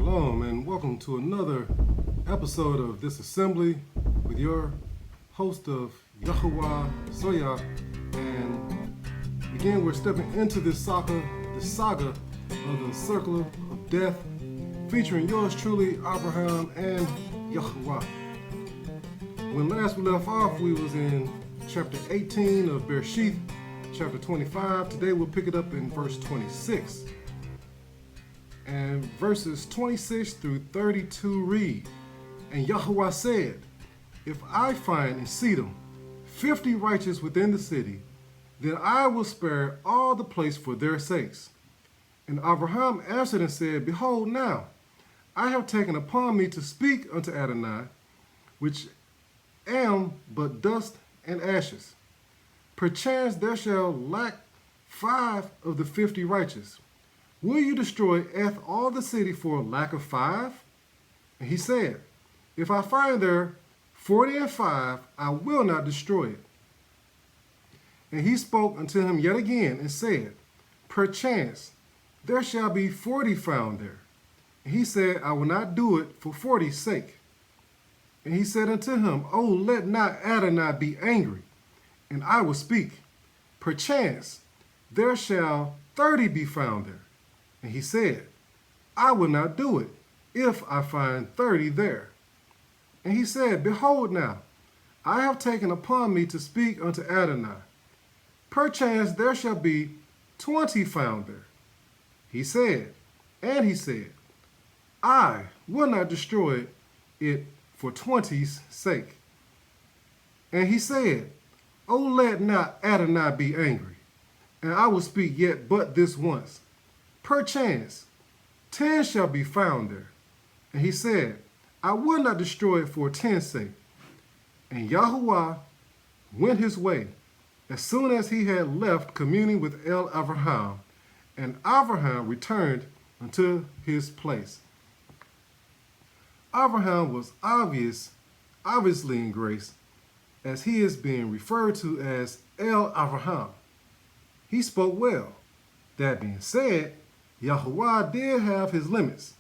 Shalom and welcome to another episode of this assembly with your host of YAHUAH Soya. And again, we're stepping into this saga of the circle of death, featuring yours truly, Avraham and YAHUAH. When last we left off, we was in chapter 18 of Bere'Shiyth, chapter 25. Today we'll pick it up in verse 26. And verses 26 through 32 read, "And YAHUAH said, If I find in Sedom 50 righteous within the city, then I will spare all the place for their sakes. And Avraham answered and said, Behold now, I have taken upon me to speak unto Adonai, which am but dust and ashes. Perchance there shall lack 5 of the 50 righteous. Will you destroy all the city for lack of 5? And he said, If I find there 40 and 5, I will not destroy it. And he spoke unto him yet again and said, Perchance there shall be 40 found there. And he said, I will not do it for 40's sake. And he said unto him, Oh, let not Adonai be angry, and I will speak. Perchance there shall 30 be found there. And he said, I will not do it, if I find 30 there. And he said, Behold now, I have taken upon me to speak unto Adonai. Perchance there shall be 20 found there. He said, I will not destroy it for 20's sake. And he said, Oh, let not Adonai be angry, and I will speak yet but this once. Perchance 10 shall be found there. And he said, I will not destroy it for 10's sake. And YAHUAH went his way as soon as he had left communing with Avraham, and Avraham returned unto his place. Avraham was obviously in grace, as he is being referred to as Avraham. He spoke well. That being said, YAHUAH did have his limits.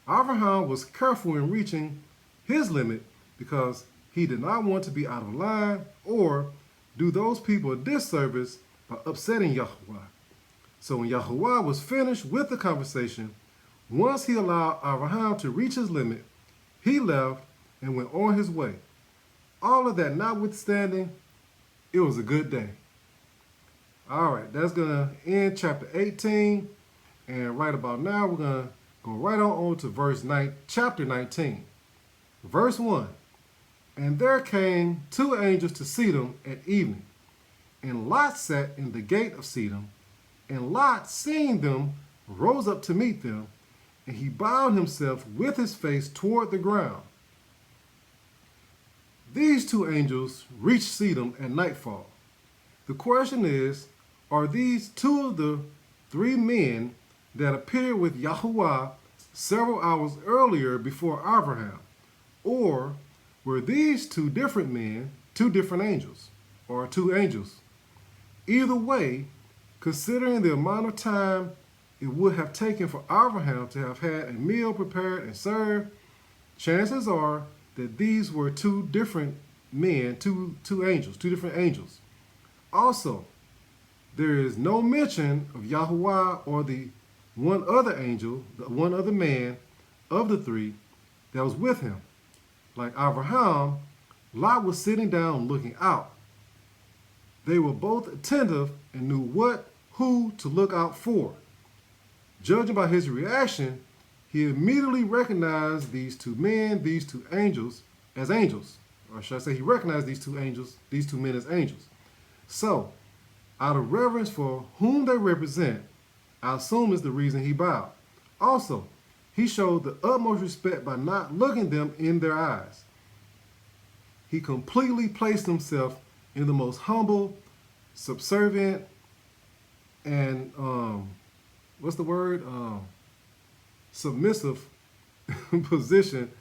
Avraham was careful in reaching his limit because he did not want to be out of line or do those people a disservice by upsetting YAHUAH. So when YAHUAH was finished with the conversation, once he allowed Avraham to reach his limit, he left and went on his way. All of that notwithstanding, it was a good day. All right, that's going to end chapter 18. And right about now, we're going to go right on to chapter 19. Verse 1. And there came 2 angels to Sedom at evening, and Lot sat in the gate of Sedom. And Lot, seeing them, rose up to meet them, and he bowed himself with his face toward the ground. These 2 angels reached Sedom at nightfall. The question is, are these 2 of the 3 men that appeared with YAHUAH several hours earlier before Avraham? Or were these 2 different men, 2 different angels, or 2 angels? Either way, considering the amount of time it would have taken for Avraham to have had a meal prepared and served, chances are that these were 2 different men, two different angels. Also, there is no mention of YAHUAH or the one other angel, the one other man of the 3 that was with him. Like Avraham, Lot was sitting down looking out. They were both attentive and knew who to look out for. Judging by his reaction, he immediately recognized these 2 men, these 2 angels, as angels. Or should I say he recognized these 2 angels, these 2 men as angels. So, out of reverence for whom they represent, I assume is the reason he bowed. Also, he showed the utmost respect by not looking them in their eyes. He completely placed himself in the most humble, subservient, and submissive position,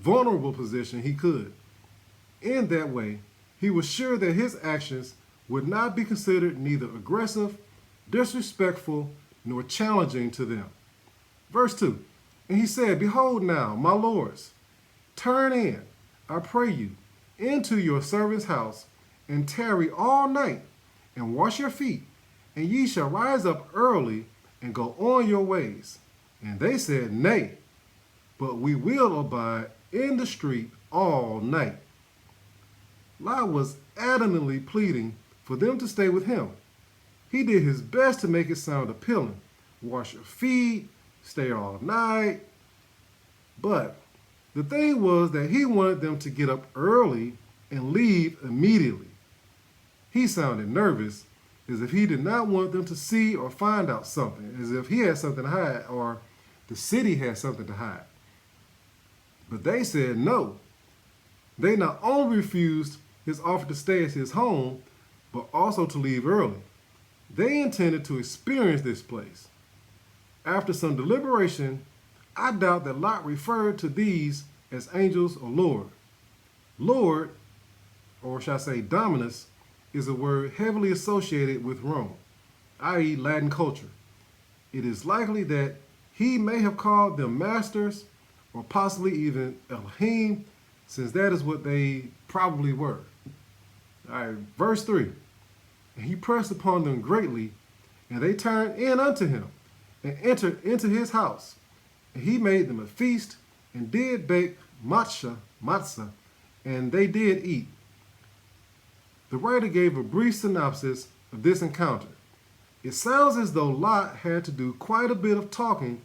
vulnerable position he could. In that way, he was sure that his actions would not be considered neither aggressive, disrespectful, nor challenging to them. Verse 2, And he said, Behold now, my lords, turn in, I pray you, into your servant's house, and tarry all night, and wash your feet, and ye shall rise up early, and go on your ways. And they said, Nay, but we will abide in the street all night. Lot was adamantly pleading for them to stay with him. He did his best to make it sound appealing. Wash your feet, stay all night. But the thing was that he wanted them to get up early and leave immediately. He sounded nervous, as if he did not want them to see or find out something, as if he had something to hide or the city had something to hide. But they said no. They not only refused his offer to stay at his home, but also to leave early. They intended to experience this place. After some deliberation, I doubt that Lot referred to these as angels or Lord. Lord, or shall I say Dominus, is a word heavily associated with Rome, i.e. Latin culture. It is likely that he may have called them masters or possibly even Elohim, since that is what they probably were. All right, verse 3. And he pressed upon them greatly, and they turned in unto him, and entered into his house. And he made them a feast, and did bake matzah, and they did eat. The writer gave a brief synopsis of this encounter. It sounds as though Lot had to do quite a bit of talking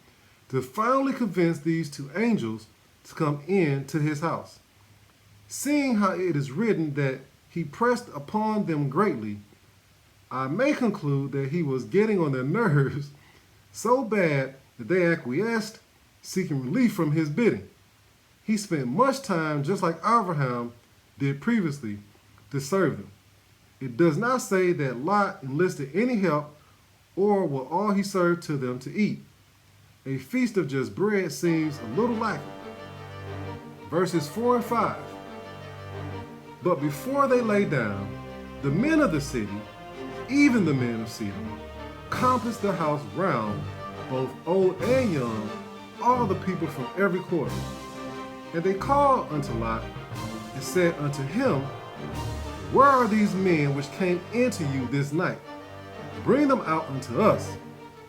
to finally convince these two angels to come in to his house. Seeing how it is written that he pressed upon them greatly, I may conclude that he was getting on their nerves so bad that they acquiesced, seeking relief from his bidding. He spent much time, just like Avraham did previously, to serve them. It does not say that Lot enlisted any help or will all he served to them to eat. A feast of just bread seems a little lacking. Verses 4 and 5. But before they lay down, the men of the city, even the men of Sidon, compassed the house round, both old and young, all the people from every quarter. And they called unto Lot, and said unto him, Where are these men which came into you this night? Bring them out unto us,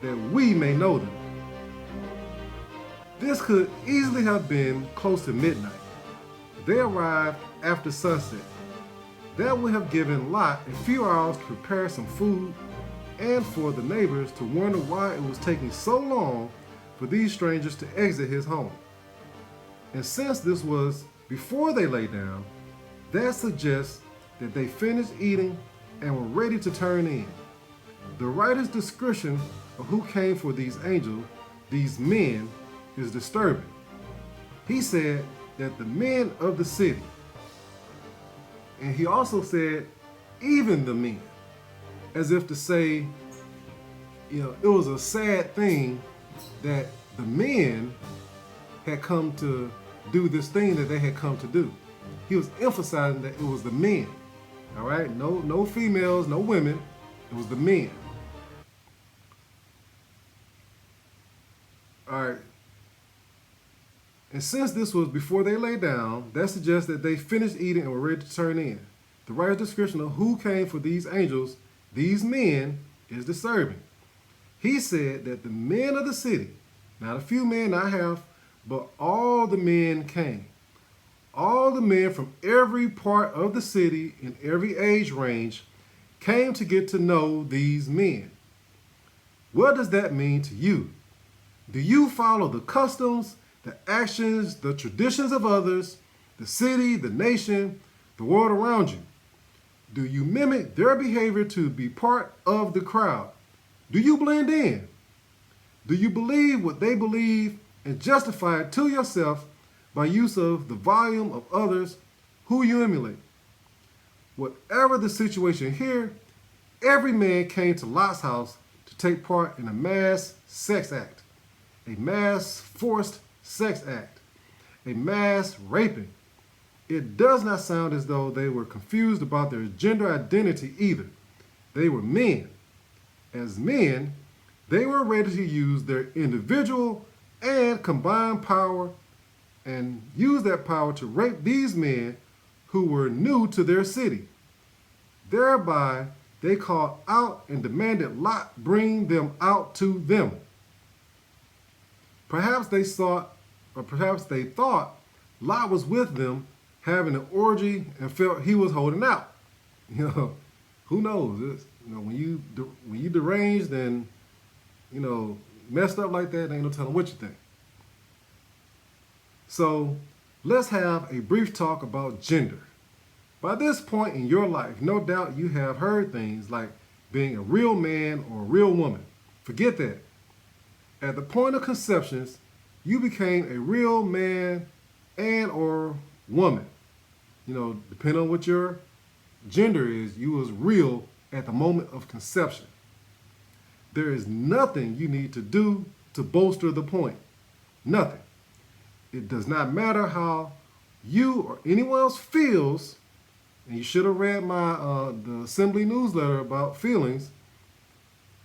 that we may know them. This could easily have been close to midnight. They arrived after sunset. That would have given Lot a few hours to prepare some food, and for the neighbors to wonder why it was taking so long for these strangers to exit his home. And since this was before they lay down, that suggests that they finished eating and were ready to turn in. The writer's description of who came for these angels, these men, is disturbing. He said that the men of the city, and he also said even the men, as if to say, it was a sad thing that the men had come to do this thing that they had come to do. He was emphasizing that it was the men. All right, no females, no women. It was the men. All right. And since this was before they lay down, that suggests that they finished eating and were ready to turn in. The writer's description of who came for these angels, these men, is disturbing. He said that the men of the city, not a few men, not half, but all the men came. All the men from every part of the city in every age range came to get to know these men. What does that mean to you? Do you follow the customs, the actions, the traditions of others, the city, the nation, the world around you? Do you mimic their behavior to be part of the crowd? Do you blend in? Do you believe what they believe and justify it to yourself by use of the volume of others who you emulate? Whatever the situation here, every man came to Lot's house to take part in a mass sex act, a mass forced sex act, a mass raping. It does not sound as though they were confused about their gender identity either. They were men. As men, they were ready to use their individual and combine power and use that power to rape these men who were new to their city. Thereby, they called out and demanded Lot bring them out to them. Perhaps they thought Lot was with them having an orgy and felt he was holding out. Who knows? When you deranged and messed up like that, ain't no telling what you think. So let's have a brief talk about gender. By this point in your life, no doubt you have heard things like being a real man or a real woman. Forget that. At the point of conceptions, you became a real man and or woman. Depending on what your gender is, you was real at the moment of conception. There is nothing you need to do to bolster the point. Nothing. It does not matter how you or anyone else feels, and you should have read my the assembly newsletter about feelings.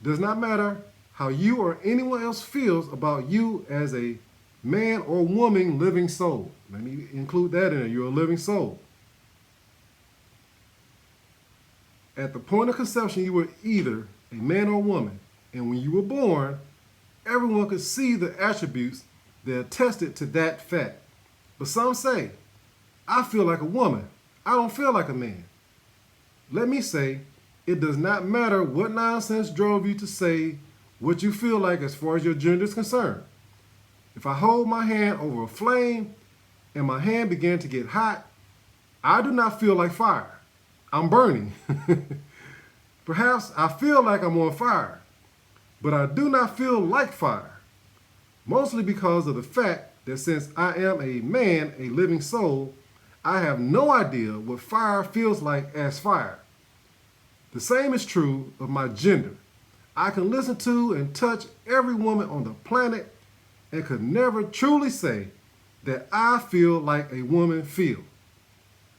Does not matter how you or anyone else feels about you as a man or woman living soul. Let me include that in there. You're a living soul. At the point of conception, you were either a man or woman. And when you were born, everyone could see the attributes that attested to that fact. But some say, I feel like a woman. I don't feel like a man. Let me say, it does not matter what nonsense drove you to say what you feel like as far as your gender is concerned. If I hold my hand over a flame and my hand began to get hot, I do not feel like fire. I'm burning. Perhaps I feel like I'm on fire, but I do not feel like fire. Mostly because of the fact that since I am a man, a living soul, I have no idea what fire feels like as fire. The same is true of my gender. I can listen to and touch every woman on the planet and could never truly say that I feel like a woman feels.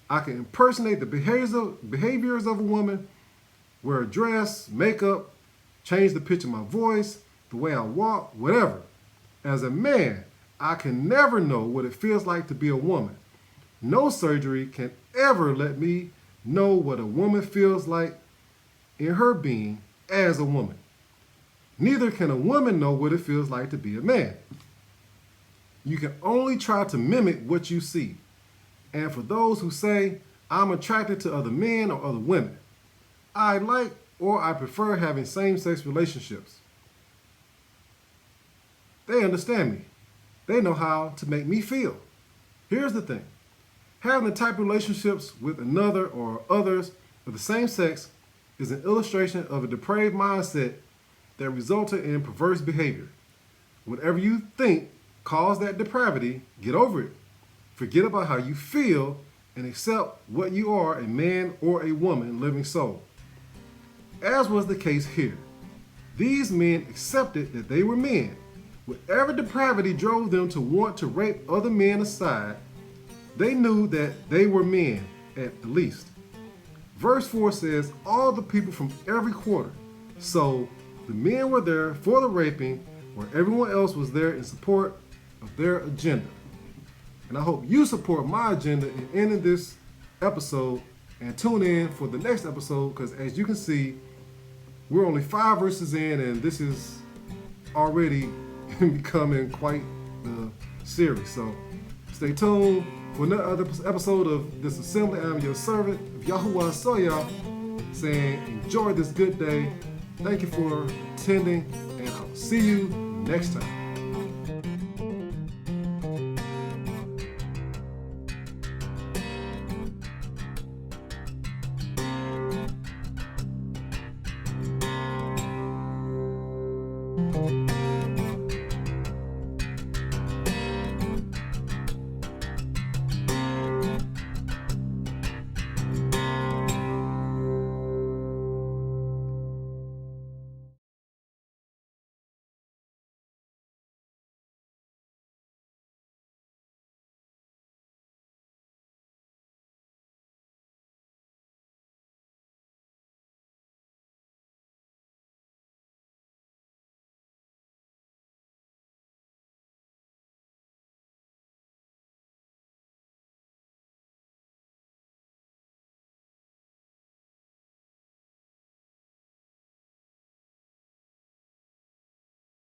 I can impersonate the behaviors of a woman, wear a dress, makeup, change the pitch of my voice, the way I walk, whatever. As a man, I can never know what it feels like to be a woman. No surgery can ever let me know what a woman feels like in her being as a woman. Neither can a woman know what it feels like to be a man. You can only try to mimic what you see. And for those who say, I'm attracted to other men or other women, I like or I prefer having same-sex relationships. They understand me. They know how to make me feel. Here's the thing. Having the type of relationships with another or others of the same sex is an illustration of a depraved mindset that resulted in perverse behavior. Whatever you think caused that depravity, get over it. Forget about how you feel and accept what you are, a man or a woman, living soul. As was the case here, these men accepted that they were men. Whatever depravity drove them to want to rape other men aside, they knew that they were men, at the least. Verse 4 says, all the people from every quarter. So the men were there for the raping, where everyone else was there in support of their agenda. And I hope you support my agenda in ending this episode and tune in for the next episode, because as you can see, we're only 5 verses in and this is already becoming quite the series. So stay tuned for another episode of this assembly. I'm your servant of Yahuwah Soya, saying enjoy this good day. Thank you for attending, and I'll see you next time.